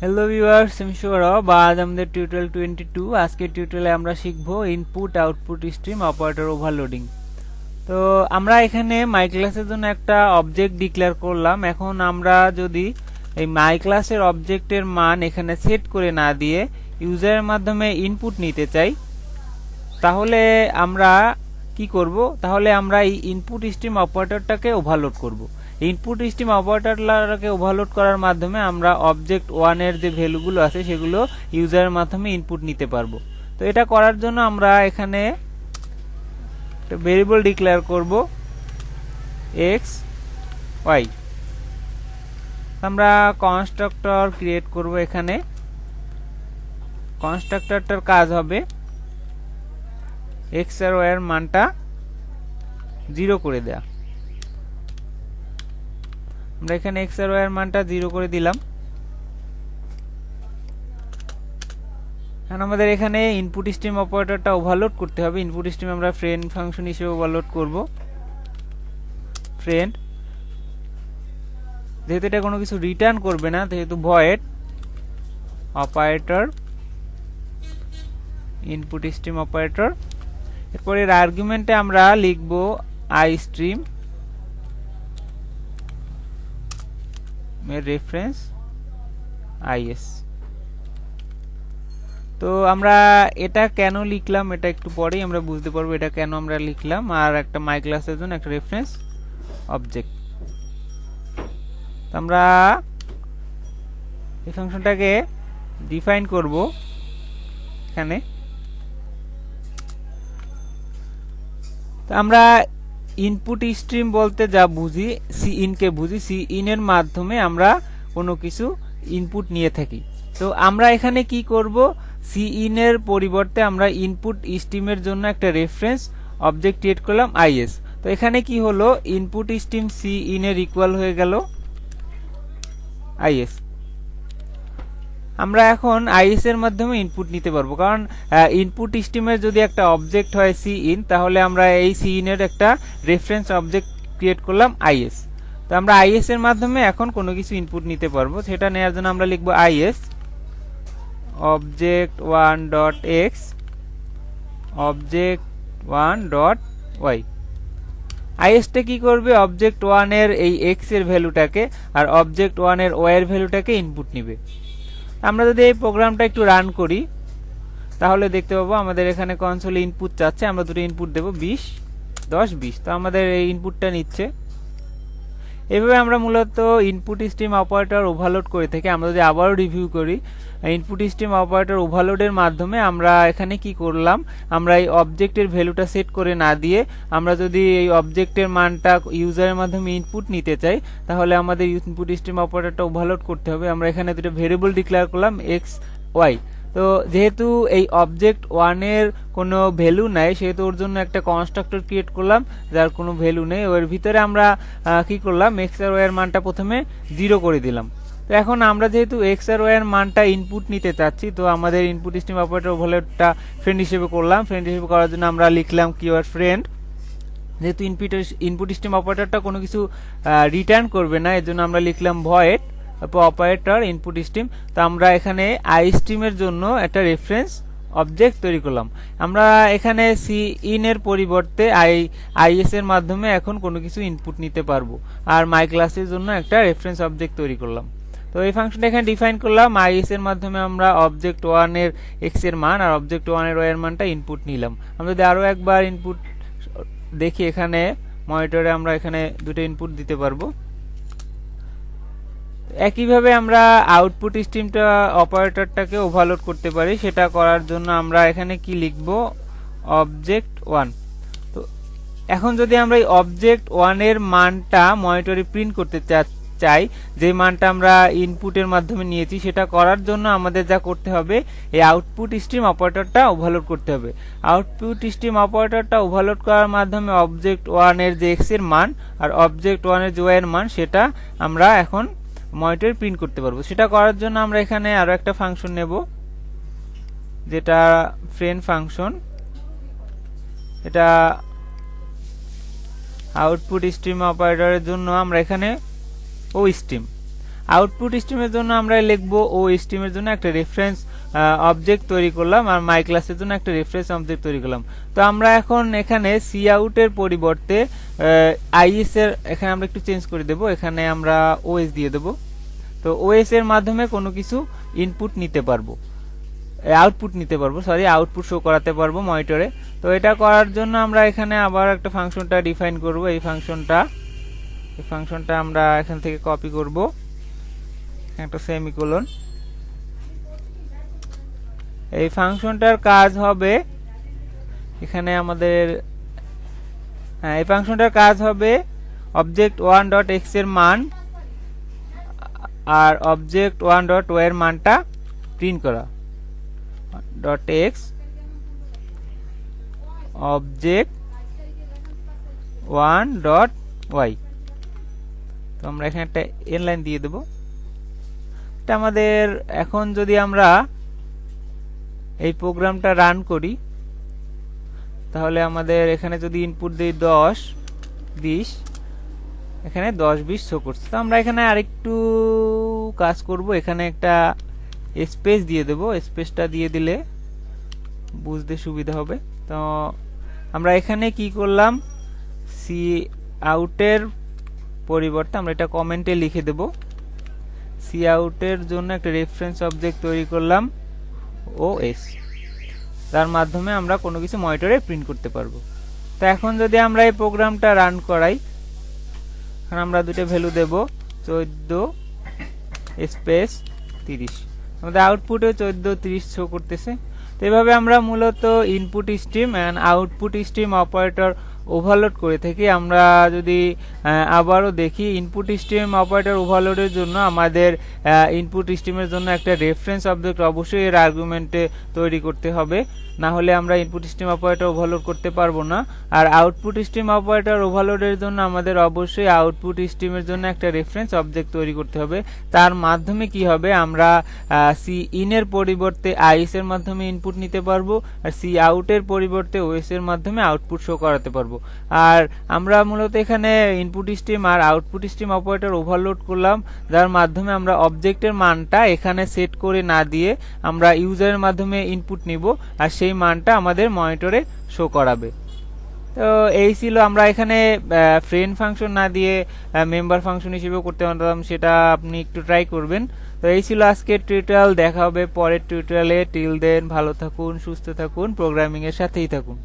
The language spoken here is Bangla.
হ্যালো ভিউয়ার্স, আমি সৌরভ। আজ আমাদের টিউটোরিয়াল 22। আজকের টিউটোরিয়ালে আমরা শিখব input output stream operator overloading. তো আমরা এখানে মাই ক্লাসের জন্য একটা অবজেক্ট ডিক্লেয়ার করলাম। এখন আমরা যদি এই মাই ক্লাসের অবজেক্টের মান এখানে সেট করে না দিয়ে ইউজারের মাধ্যমে ইনপুট নিতে চাই, তাহলে আমরা কি করব? তাহলে আমরা এই ইনপুট স্ট্রিম অপারেটরটাকে ওভারলোড করব। ইনপুট স্ট্রিম অপারেটরটাকে ওভারলোড করার মাধ্যমে আমরা অবজেক্ট 1 এর যে ভ্যালুগুলো আছে সেগুলো ইউজারের মাধ্যমে ইনপুট নিতে পারবো। তো এটা করার জন্য আমরা এখানে একটা ভেরিয়েবল ডিক্লেয়ার করব x y। আমরা কনস্ট্রাক্টর ক্রিয়েট করব। এখানে কনস্ট্রাক্টরটার কাজ হবে x আর y এর মানটা 0 করে দেয়া। আমরা এখানে x আর y এর মানটা 0 করে দিলাম। এখন আমাদের এখানে ইনপুট স্ট্রিম অপারেটরটা ওভারলোড করতে হবে। ইনপুট স্ট্রিম আমরা ফ্রেন্ড ফাংশন হিসেবে ওভারলোড করব। ফ্রেন্ড, যেহেতু এটা কোনো কিছু রিটার্ন করবে না, যেহেতু void operator input stream operator. এরপর এর আর্গুমেন্টে আমরা লিখব আই স্ট্রিম এর রেফারেন্স আইএস। তো আমরা এটা কেন লিখলাম এটা একটু পরেই আমরা বুঝতে পারবো এটা কেন আমরা লিখলাম। আর একটা মাই ক্লাসের জন্য একটা রেফারেন্স অবজেক্ট। আমরা এই ফাংশনটাকে ডিফাইন করব এখানে। তো আমরা ইনপুট স্ট্রিম বলতে যা বুঝি, সিইন কে বুঝি। সিইন এর মাধ্যমে আমরা কোনো কিছু ইনপুট নিয়ে থাকি। তো আমরা এখানে কি করব? সিইন এর পরিবর্তে আমরা ইনপুট স্ট্রিমের জন্য একটা রেফারেন্স অবজেক্ট ক্রিয়েট করলাম আইএস। তো এখানে কি হলো? ইনপুট স্ট্রিম সিইন এর ইকুয়াল হয়ে গেল আইএস। আমরা এখন আইএস এর মাধ্যমে ইনপুট নিতে পারবো, কারণ ইনপুট স্ট্রিমের যদি একটা অবজেক্ট হয় সিইন, তাহলে আমরা এই সিইন এর একটা রেফারেন্স অবজেক্ট ক্রিয়েট করলাম আইএস। তো আমরা আইএস এর মাধ্যমে এখন কোনো কিছু ইনপুট নিতে পারবো। সেটা নেওয়ার জন্য আমরা লিখবো is object 1 dot X object 1 dot Y. আইএসটা কি করবে? অবজেক্ট 1 এর এই এক্স এর ভ্যালুটাকে আর অবজেক্ট 1 এর ওয়াই এর ভ্যালুটাকে ইনপুট নিবে। আমরা যদি এই প্রোগ্রামটা একটু রান করি, তাহলে দেখতে পাবো আমাদের এখানে কনসোলে ইনপুট চাচ্ছে। আমরা দুটো ইনপুট দেব 20, 10, 20। তো আমাদের এই ইনপুটটা নিচ্ছে। এভাবে আমরা মূলত ইনপুট স্ট্রিম অপারেটর ওভারলোড করে থাকি। আমরা যদি আবারও রিভিউ করি, ইনপুট স্ট্রিম অপারেটর ওভারলোডের মাধ্যমে আমরা এখানে কি করলাম? আমরা এই অবজেক্টের ভ্যালুটা সেট করে না দিয়ে আমরা যদি এই অবজেক্টের মানটা ইউজারের মাধ্যমে ইনপুট নিতে চাই, তাহলে আমাদের ইনপুট স্ট্রিম অপারেটরটা ওভারলোড করতে হবে। আমরা এখানে দুটো ভেরিয়েবল ডিক্লেয়ার করলাম এক্স ওয়াই। তো যেহেতু এই অবজেক্ট 1 এর কোনো ভ্যালু নাই, সেহেতু ওর জন্য একটা কনস্ট্রাক্টর ক্রিয়েট করলাম যার কোনো ভ্যালু নেই। ওর ভিতরে আমরা কি করলাম? এক্স আর ওয়াই এর মানটা প্রথমে 0 করে দিলাম। তো এখন আমরা যেহেতু এক্স আর ওয়াই এর মানটা ইনপুট নিতে চাচ্ছি, তো আমাদের ইনপুট স্ট্রিম অপারেটর ওভারলোডটা ফ্রেন্ড হিসেবে করলাম। ফ্রেন্ড হিসেবে করার জন্য আমরা লিখলাম কিওয়ার্ড ফ্রেন্ড। যেহেতু ইনপুট স্ট্রিম অপারেটরটা কোনো কিছু রিটার্ন করবে না, এর জন্য আমরা লিখলাম ভয়েড অপারেটর ইনপুট স্ট্রিম। তো আমরা এখানে আই স্ট্রিমের জন্য একটা রেফারেন্স অবজেক্ট তৈরি করলাম। আমরা এখানে সিইন এর পরিবর্তে আইএস এর মাধ্যমে এখন কোনো কিছু ইনপুট নিতে পারবো। আর মাই ক্লাসের জন্য একটা রেফারেন্স অবজেক্ট তৈরি করলাম। তো এই ফাংশনটা এখানে ডিফাইন করলাম। আইএস এর মাধ্যমে আমরা অবজেক্ট 1 এর এক্স এর মান আর অবজেক্ট 1 এর ওয়াই এর মানটা ইনপুট নিলাম। আমরা যদি আরো একবার ইনপুট দেখি, এখানে মনিটরে আমরা এখানে দুটো ইনপুট দিতে পারবো। একইভাবে আমরা আউটপুট স্ট্রিমটা অপারেটরটাকে ওভারলোড করতে পারি। সেটা করার জন্য আমরা এখানে কি লিখব? অবজেক্ট 1। তো এখন যদি আমরা এই অবজেক্ট 1 এর মানটা মনিটরে প্রিন্ট করতে চাই, যে মানটা আমরা ইনপুটের মাধ্যমে নিয়েছি, সেটা করার জন্য আমাদের যা করতে হবে, এই আউটপুট স্ট্রিম অপারেটরটা ওভারলোড করতে হবে। আউটপুট স্ট্রিম অপারেটরটা ওভারলোড করার মাধ্যমে অবজেক্ট 1 এর যে এক্স এর মান আর অবজেক্ট 1 এর যে ওয়াই এর মান, সেটা আমরা এখন মনিটরে প্রিন্ট করতে পারবো। সেটা করার জন্য আমরা এখানে আরো একটা ফাংশন নেব, যেটা ফ্রেন্ড ফাংশন। এটা আউটপুট স্ট্রিম অপারেটরের জন্য আমরা এখানে ও স্ট্রিম আউটপুট স্ট্রিমের জন্য আমরা লিখবো ও স্ট্রিমের জন্য একটা রেফারেন্স অবজেক্ট তৈরি করলাম আর মাই ক্লাসের জন্য একটা রেফারেন্স অবজেক্ট তৈরি করলাম। তো আমরা এখন এখানে সি আউটের পরিবর্তে আইএস এর এখানে আমরা একটু চেঞ্জ করে দেব, এখানে আমরা ওএস দিয়ে দেব। তো ওএস এর মাধ্যমে কোনো কিছু ইনপুট নিতে পারবো, আউটপুট নিতে পারবো, সরি আউটপুট শো করাতে পারবো মনিটরে। তো এটা করার জন্য আমরা এখানে আবার একটা ফাংশনটা ডিফাইন করব। এই ফাংশনটা আমরা এখান থেকে কপি করব, একটা সেমিকোলন। এই ফাংশনটার কাজ হবে এখানে আমাদের এই ফাংশনটার কাজ হবে object1.x এর মান আর object1.y এর মানটা প্রিন্ট করা। .x object1.y। তো আমরা এখানে একটা এন লাইন দিয়ে দেব। এটা আমাদের এখন যদি আমরা এই প্রোগ্রামটা রান করি তাহলে আমাদের এখানে যদি ইনপুট দেই 10 20, এখানে 10 20 শো করছে। তো আমরা এখানে আরেকটু কাজ করব, এখানে একটা স্পেস দিয়ে দেব। স্পেসটা দিয়ে দিলে বুঝতে সুবিধা হবে। তো আমরা এখানে কি করলাম, সি আউটের পরিবর্তে আমরা এটা কমেন্টে লিখে দেব, সি আউটের জন্য একটা রেফারেন্স অবজেক্ট তৈরি করলাম ওএস, তার মাধ্যমে আমরা কোনো কিছু মনিটরে প্রিন্ট করতে পারবো। তো এখন যদি আমরা এই প্রোগ্রামটা রান করাই, এখন আমরা দুটো ভ্যালু দেব 14 স্পেস 30, আমাদের আউটপুটে 14 30 শো করতেছে। তো এভাবে আমরা মূলত input stream and output stream operator overload করে থাকি। আমরা যদি আবারও দেখি, ইনপুট স্ট্রিম অপারেটর ওভারলোডের জন্য আমাদের ইনপুট স্ট্রিমের জন্য একটা রেফারেন্স অবজেক্ট অবশ্যই এর আর্গুমেন্টে তৈরি করতে হবে, না হলে আমরা ইনপুট স্ট্রিম অপারেটর ওভারলোড করতে পারবো না। আর আউটপুট স্ট্রিম অপারেটর ওভারলোডের জন্য আমাদের অবশ্যই আউটপুট স্ট্রিমের জন্য একটা রেফারেন্স অবজেক্ট তৈরি করতে হবে। তার মাধ্যমে কি হবে, আমরা সি ইনের পরিবর্তে আইএস এর মাধ্যমে ইনপুট নিতে পারবো আর সি আউটের পরিবর্তে ওএস এর মাধ্যমে আউটপুট শো করাতে পারবো। আর আমরা মূলত এখানে ইনপুট স্ট্রিম আর আউটপুট স্ট্রিম অপারেটর ওভারলোড করলাম, যার মাধ্যমে আমরা অবজেক্টের মানটা এখানে সেট করে না দিয়ে আমরা ইউজারের মাধ্যমে ইনপুট নিব আর সেই মানটা আমাদের মনিটরে শো করাবে। তো এই ছিল, আমরা এখানে ফ্রেন্ড ফাংশন না দিয়ে মেম্বার ফাংশন হিসেবেও করতে পারতাম, সেটা আপনি একটু ট্রাই করবেন। তো এই ছিল আজকের টিউটোরিয়াল, দেখা হবে পরের টিউটোরিয়ালে। টিল দেন ভালো থাকুন, সুস্থ থাকুন, প্রোগ্রামিং এর সাথেই থাকুন।